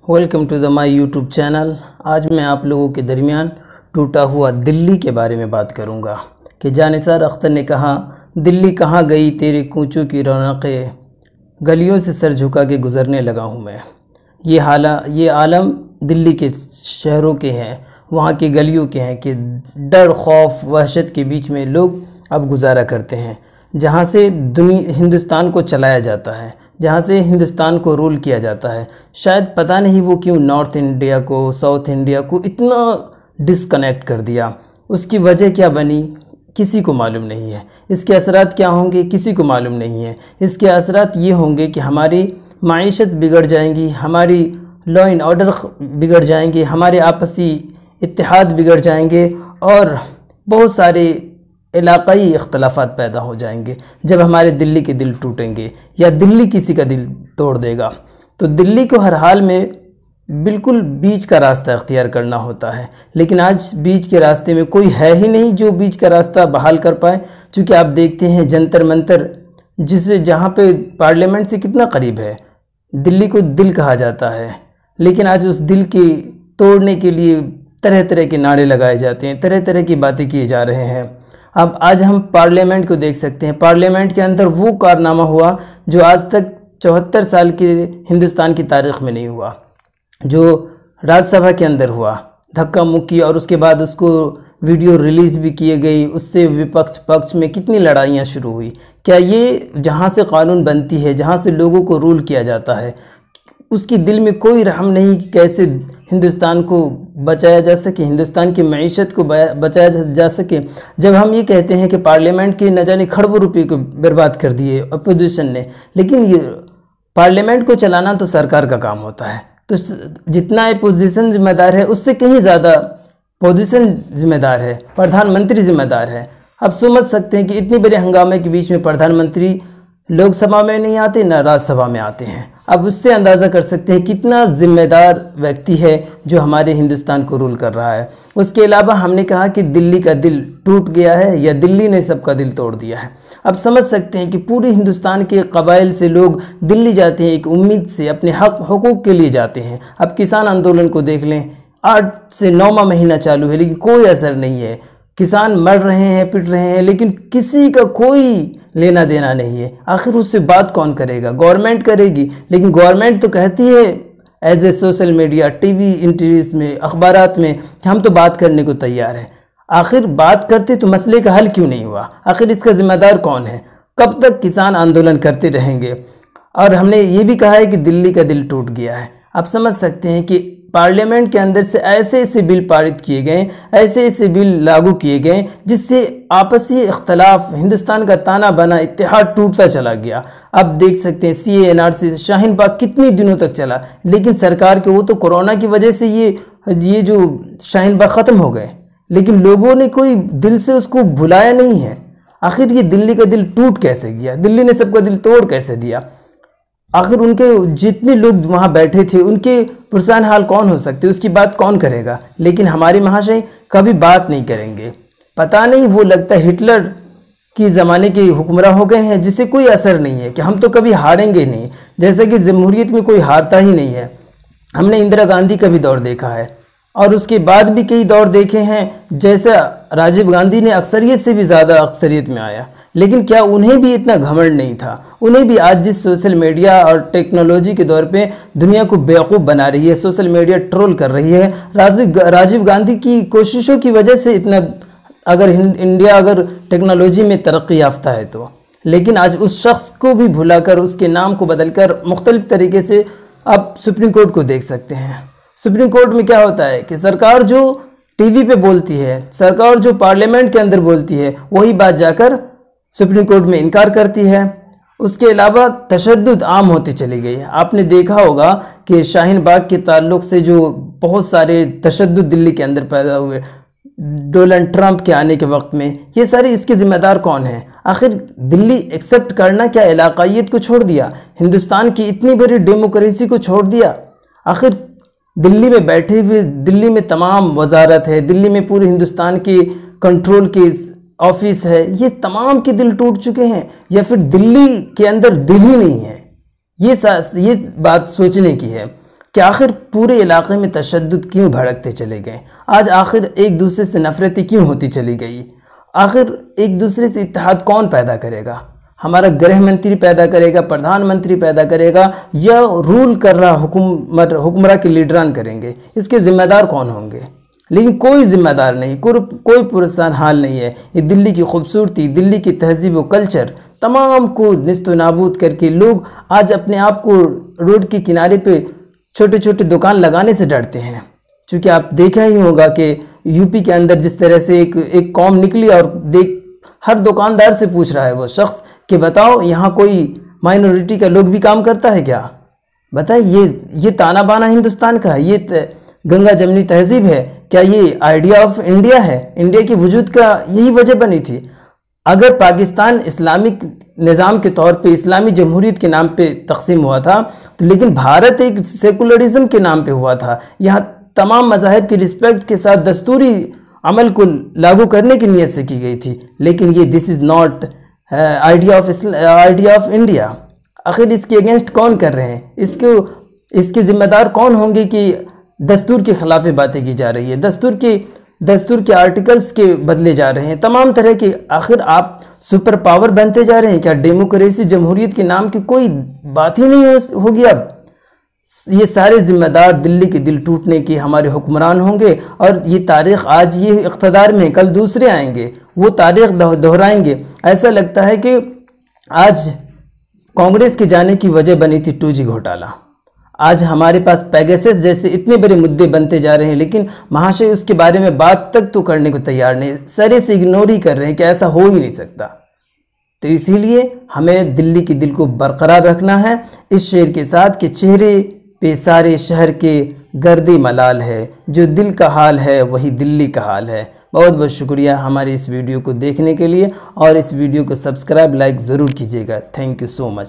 Welcome to my YouTube channel. آج میں آپ لوگوں کے درمیان ٹوٹا ہوا دلی کے بارے میں بات کروں گا کہ جانثار اختر نے کہا، دلی کہاں گئی تیرے کوچوں کی رونقیں، گلیوں سے سر جھکا کے گزرنے لگا ہوں میں۔ یہ عالم دلی کے شہروں کے ہیں، وہاں کی گلیوں کے ہیں کہ ڈر، خوف، وحشت کے بیچ میں لوگ اب گزارا کرتے ہیں، جہاں سے ہندوستان کو چلایا جاتا ہے، جہاں سے ہندوستان کو رول کیا جاتا ہے۔ شاید پتہ نہیں وہ کیوں نارتھ انڈیا کو، ساؤتھ انڈیا کو اتنا ڈسکنیکٹ کر دیا، اس کی وجہ کیا بنی کسی کو معلوم نہیں ہے، اس کے اثرات کیا ہوں گے کسی کو معلوم نہیں ہے۔ اس کے اثرات یہ ہوں گے کہ ہماری معیشت بگڑ جائیں گی، ہماری لا اینڈ آرڈر بگڑ جائیں گے، ہمارے آپسی اتحاد بگڑ جائیں گے، اور بہت سارے علاقائی اختلافات پیدا ہو جائیں گے جب ہمارے دلی کے دل ٹوٹیں گے یا دلی کسی کا دل توڑ دے گا۔ تو دلی کو ہر حال میں بالکل بیچ کا راستہ اختیار کرنا ہوتا ہے، لیکن آج بیچ کے راستے میں کوئی ہے ہی نہیں جو بیچ کا راستہ بحال کر پائے، چونکہ آپ دیکھتے ہیں جنتر منتر جہاں پہ پارلیمنٹ سے کتنا قریب ہے، دلی کو دل کہا جاتا ہے، لیکن آج اس دل کے توڑنے کے لیے طرح طرح کے نعرے لگائے جاتے ہیں، طرح طرح کی باتیں کیے جا رہے ہیں۔ اب آج ہم پارلیمنٹ کو دیکھ سکتے ہیں، پارلیمنٹ کے اندر وہ کارنامہ ہوا جو آج تک 74 سال کے ہندوستان کی تاریخ میں نہیں ہوا، جو راج سبھا کے اندر ہوا، دھکا مکی، اور اس کے بعد اس کو ویڈیو ریلیز بھی کیے گئی، اس سے پکش میں کتنی لڑائیاں شروع ہوئی۔ کیا یہ جہاں سے قانون بنتی ہے، جہاں سے لوگوں کو رول کیا جاتا ہے، اس کی دل میں کوئی رحم نہیں کہ کیسے ہندوستان کو بچایا جا سکے، ہندوستان کی معیشت کو بچایا جا سکے؟ جب ہم یہ کہتے ہیں کہ پارلیمنٹ کے نہ جانے کھربوں روپے کو برباد کر دیے اپوزیشن نے، لیکن یہ پارلیمنٹ کو چلانا تو سرکار کا کام ہوتا ہے، تو جتنا اپوزیشن ذمہ دار ہے اس سے کہیں زیادہ پوزیشن ذمہ دار ہے، پردھان منتری ذمہ دار ہے۔ اب سمجھ سکتے ہیں کہ اتنے بڑے ہنگامے کے بیچ میں پردھان منتری لوک سبھا میں نہیں آتے، نہ راج سبھا میں آتے ہیں۔ اب اس سے اندازہ کر سکتے ہیں کتنا ذمہ دار ویکتی ہے جو ہمارے ہندوستان کو رول کر رہا ہے۔ اس کے علاوہ ہم نے کہا کہ دلی کا دل ٹوٹ گیا ہے یا دلی نے سب کا دل توڑ دیا ہے۔ اب سمجھ سکتے ہیں کہ پورے ہندوستان کے قبائل سے لوگ دلی جاتے ہیں ایک امید سے، اپنے حقوق کے لیے جاتے ہیں۔ اب کسان آندولن کو دیکھ لیں، 8 سے 9واں مہینہ چالو ہے لیکن کوئی اثر نہیں ہے، کسان مر رہے ہیں، پٹ رہے ہیں، لیکن کسی کا کوئی لینا دینا نہیں ہے۔ آخر اس سے بات کون کرے گا؟ گورنمنٹ کرے گی، لیکن گورنمنٹ تو کہتی ہے as a social media, T V interviews میں، اخبارات میں کہ ہم تو بات کرنے کو تیار ہیں۔ آخر بات کرتے تو مسئلے کا حل کیوں نہیں ہوا؟ آخر اس کا ذمہ دار کون ہے؟ کب تک کسان آندولن کرتے رہیں گے؟ اور ہم نے یہ بھی کہا ہے کہ دلی کا دل ٹوٹ گیا ہے۔ آپ سمجھ سکتے ہیں کہ پارلیمنٹ کے اندر سے ایسے بل پارت کیے گئے، ایسے بل لاگو کیے گئے جس سے آپسی اختلاف، ہندوستان کا تانا بانا اتحاد ٹوٹتا چلا گیا۔ اب دیکھ سکتے ہیں CAA شاہین باغ کتنی دنوں تک چلا، لیکن سرکار کے وہ تو کورونا کی وجہ سے یہ جو شاہین باغ ختم ہو گئے، لیکن لوگوں نے کوئی دل سے اس کو بھلایا نہیں ہے۔ آخر یہ دلی کا دل ٹوٹ کیسے گیا؟ دلی نے سب کا دل توڑ کیسے دیا؟ آخر ان کے جتنے لوگ وہاں بیٹھے تھے ان کے پرسان حال کون ہو سکتے، اس کی بات کون کرے گا؟ لیکن ہمارے مہاشے کبھی بات نہیں کریں گے۔ پتہ نہیں، وہ لگتا ہے ہٹلر کی زمانے کے حکمراں ہو گئے ہیں جس سے کوئی اثر نہیں ہے کہ ہم تو کبھی ہاریں گے نہیں، جیسا کہ جمہوریت میں کوئی ہارتا ہی نہیں ہے۔ ہم نے اندرا گاندھی کا بھی دور دیکھا ہے، اور اس کے بعد بھی کئی دور دیکھے ہیں، جیسا راجیو گاندھی نے اکثریت سے بھی زیادہ اکثریت میں آیا، لیکن کیا انہیں بھی اتنا گھمنڈ نہیں تھا؟ انہیں بھی آج جس سوشل میڈیا اور ٹیکنالوجی کے دور پہ دنیا کو بیوقوف بنا رہی ہے، سوشل میڈیا ٹرول کر رہی ہے، راجیو گاندھی کی کوششوں کی وجہ سے اتنا انڈیا اگر ٹیکنالوجی میں ترقی یافتہ ہے تو، لیکن آج اس شخص کو بھی بھلا کر، اس کے نام کو بدل کر مختلف طریقے سے آپ سپریم کورٹ کو دیکھ سکتے ہیں۔ سپریم کورٹ میں کیا ہوتا ہے کہ سرکار جو ٹی وی پہ بولتی ہے، سرکار جو پارلیمنٹ کے اندر بولتی ہے، وہی بات جا کر سپریم کورٹ میں انکار کرتی ہے۔ اس کے علاوہ تشدد عام ہوتے چلی گئی ہے۔ آپ نے دیکھا ہوگا کہ شاہین باغ کے تعلق سے جو بہت سارے تشدد دلی کے اندر پیدا ہوئے ڈونلڈ ٹرمپ کے آنے کے وقت میں، یہ سارے اس کے ذمہ دار کون ہیں؟ آخر دلی ایکسپٹ کرنا کیا علاقائیت کو چھوڑ دیا؟ ہندوستان کی اتنی بڑی ڈیموکریسی کو چھوڑ دیا؟ آخر دلی میں بیٹھے ہوئے، دلی میں تمام وزارت ہے، دلی میں پورے ہندوستان کے کنٹرول کے آفس ہے، یہ تمام کے دل ٹوٹ چکے ہیں، یا پھر دلی کے اندر دل ہی نہیں ہے؟ یہ بات سوچنے کی ہے۔ کہ آخر پورے علاقے میں تشدد کیوں بھڑکتے چلے گئے؟ آج آخر ایک دوسرے سے نفرتیں کیوں ہوتی چلی گئی؟ آخر ایک دوسرے سے اتحاد کون پیدا کرے گا؟ ہمارا گرہ منتری پیدا کرے گا، پردھان منتری پیدا کرے گا، یا رول کر رہا حکمراں کے لیڈران کریں گے؟ اس کے ذمہ دار کون ہوں گے؟ لیکن کوئی ذمہ دار نہیں، کوئی پرسان حال نہیں ہے۔ یہ دلی کی خوبصورتی، دلی کی تہذیب و کلچر تمام کو نیست و نابود کر کے لوگ آج اپنے آپ کو روڈ کے کنارے پہ چھوٹے چھوٹے دکان لگانے سے ڈرتے ہیں۔ چونکہ آپ دیکھا ہی ہوگا کہ یو پی کے اندر جس طرح سے ایک قوم نکلی اور ہر دکاندار سے پوچھ رہا ہے وہ شخص کہ بتاؤ یہاں کوئی مائنورٹی کا لوگ بھی کام کرتا ہے کیا؟ بتائیں، یہ تانا بانا ہندوستان کا ہے؟ یہ گنگا جمنی تہذیب ہے کیا؟ یہ آئیڈیا آف انڈیا ہے؟ انڈیا کی وجود کا یہی وجہ بنی تھی۔ اگر پاکستان اسلامک نظام کے طور پہ اسلامی جمہوریت کے نام پہ تقسیم ہوا تھا تو لیکن بھارت ایک سیکولرزم کے نام پہ ہوا تھا۔ یہاں تمام مذاہب کی رسپیکٹ کے ساتھ دستوری عمل کو لاگو کرنے کی نیت سے کی گئی تھی، لیکن یہ this is not idea of India. آخر اس کے اگینسٹ کون کر رہے ہیں؟ اس کے ذمہ دار کون ہوں گے کہ دستور کے خلاف باتیں کی جا رہی ہے، دستور کے آرٹیکلز کے بدلے جا رہے ہیں، تمام طرح کے؟ آخر آپ سپر پاور بنتے جا رہے ہیں کیا؟ ڈیموکریسی جمہوریت کے نام کی کوئی بات ہی نہیں ہوگی اب؟ یہ سارے ذمہ دار دلی کے دل ٹوٹنے کے ہمارے حکمران ہوں گے، اور یہ تاریخ آج یہ اقتدار میں کل دوسرے آئیں گے، وہ تاریخ دہرائیں گے۔ ایسا لگتا ہے کہ آج کانگریس کے جانے کی وجہ بنی تھی 2G گھوٹالہ۔ آج ہمارے پاس پیگسس جیسے اتنے بڑے مدعے بنتے جا رہے ہیں، لیکن مہاشے اس کے بارے میں بات تک تو کرنے کو تیار نہیں، سرے سے اگنور ہی کر رہے ہیں کہ ایسا ہو ہی نہیں سکتا۔ تو اسی لیے ہمیں دلی کے دل کو برقرار رکھنا ہے اس شعر کے ساتھ کہ چہرے پہ سارے شہر کے گرد ملال ہے، جو دل کا حال ہے وہی دلی کا حال ہے۔ بہت بہت شکریہ ہماری اس ویڈیو کو دیکھنے کے لیے، اور اس ویڈیو کو سبسکرائب لائک ضرور کیجیے گا۔ Thank you so much.